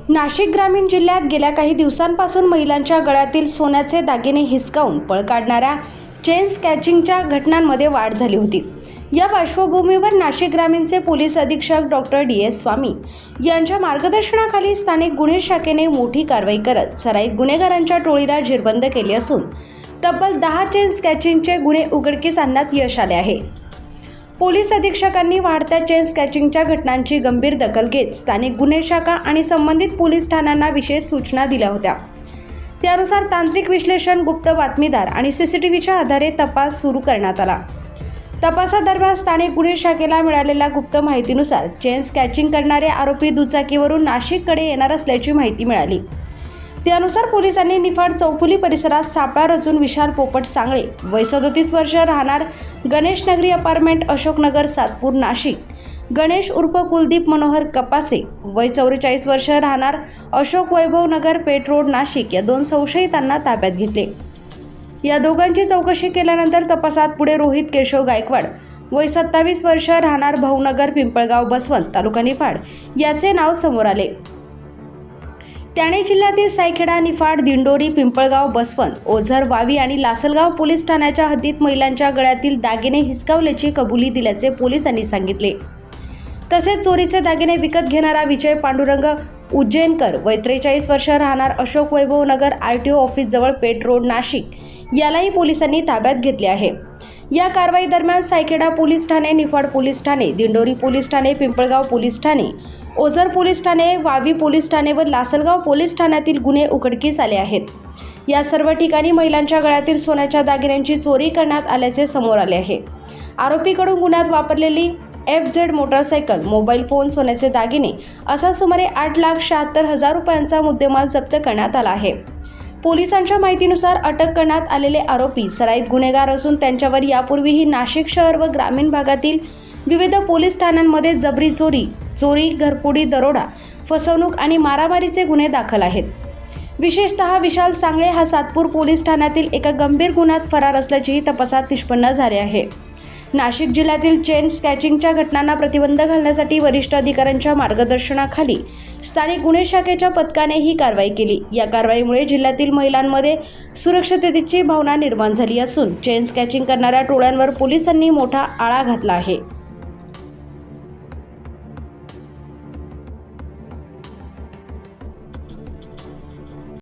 नाशिक ग्रामीण जिल्ह्यात गेल्या काही दिवसांपासून महिलांच्या गळ्यातील सोन्याचे दागिने हिसकावून पळ काढणाऱ्या चेन स्नॅचिंगच्या घटनांमध्ये वाढ झाली होती। या पार्श्वभूमीवर नाशिक ग्रामीणचे पोलीस अधीक्षक डॉक्टर DS स्वामी यांच्या मार्गदर्शनाखाली स्थानिक गुन्हे शाखेने मोठी कारवाई करत सराईत गुन्हेगारांच्या टोळीला जेरबंद केले असून तब्बल 10 चेन स्नॅचिंगचे गुन्हे उघडकीस आणण्यात यश आले आहे। पोलीस अधीक्षकांनी वाढत्या चेन स्नॅचिंगच्या घटनांची गंभीर दखल घेत स्थानिक गुन्हे शाखा आणि संबंधित पोलीस ठाण्यांना विशेष सूचना दिल्या होत्या। त्यानुसार तांत्रिक विश्लेषण, गुप्त बातमीदार आणि CCTVच्या आधारे तपास सुरू करण्यात आला। तपासादरम्यान स्थानिक गुन्हे शाखेला मिळालेल्या गुप्त माहितीनुसार चेन स्नॅचिंग करणारे आरोपी दुचाकीवरून नाशिककडे येणार असल्याची माहिती मिळाली। त्यानुसार पोलिसांनी निफाड चौफुली परिसरात सापळा रचून विशाल पोपट सांगळे वय 37 वर्ष राहणार गणेश नगरी अपार्टमेंट अशोकनगर सातपूर नाशिक, गणेश उर्फ कुलदीप मनोहर कपासे वय 44 वर्ष राहणार अशोक वैभव नगर पेठ रोड नाशिक या 2 संशयितांना ताब्यात घेतले। या दोघांची चौकशी केल्यानंतर तपासात पुढे रोहित केशव गायकवाड वय 27 वर्ष राहणार भाऊनगर पिंपळगाव बसवंत तालुका निफाड याचे नाव समोर आले। ठाणे जिल्ह्यातील सायखेडा, निफाड, दिंडोरी, पिंपळगाव, बसवंत, ओझर, वावी आणि लासलगाव पोलीस ठाण्याच्या हद्दीत महिलांच्या गळ्यातील दागिने हिसकावल्याची कबुली दिल्याचे पोलिसांनी सांगितले। तसेच चोरीचे दागिने विकत घेणारा विजय पांडुरंग उज्जैनकर वय 43 वर्ष राहणार अशोक वैभव नगर RTO ऑफिस जवळ पेठ रोड नाशिक यालाही पोलिसांनी ताब्यात घेतले आहे। या कारवाई दरम्यान सायखेडा पोलीस ठाणे, निफाड पोलीस ठाणे, दिंडोरी पोलीस ठाणे, पिंपळगाव पोलीस ठाणे, ओझर पोलीस ठाणे, वावी पोलीस ठाणे व लासलगाव पोलीस ठाण्यातील गुन्हे उघडकीस आले आहेत। या सर्व ठिकाणी महिलांच्या गळ्यातील सोन्याच्या दागिन्यांची चोरी करण्यात आल्याचे समोर आले आहे। आरोपीकडून गुन्ह्यात वापरलेली FZ मोटारसायकल, मोबाईल फोन, सोन्याचे दागिने असा सुमारे 8,76,000 रुपयांचा मुद्देमाल जप्त करण्यात आला आहे। पोलिसांच्या माहितीनुसार अटक करण्यात आलेले आरोपी सराईत गुन्हेगार असून त्यांच्यावर यापूर्वीही नाशिक शहर व ग्रामीण भागातील विविध पोलीस ठाण्यांमध्ये जबरी चोरी, घरफोडी, दरोडा, फसवणूक आणि मारामारीचे गुन्हे दाखल आहेत। विशेषतः विशाल सांगळे हा सातपूर पोलीस ठाण्यातील एका गंभीर गुन्ह्यात फरार असल्याचेही तपासात निष्पन्न झाले आहे। नाशिक जिल्ह्यातील चेन स्नॅचिंगच्या घटनांना प्रतिबंध घालण्यासाठी वरिष्ठ अधिकाऱ्यांच्या मार्गदर्शनाखाली स्थानिक गुन्हे शाखेच्या पथकाने ही कारवाई केली। या कारवाईमुळे जिल्ह्यातील महिलांमध्ये सुरक्षिततेची भावना निर्माण झाली असून चेन स्नॅचिंग करणाऱ्या टोळ्यांवर पोलिसांनी मोठा आळा घातला आहे।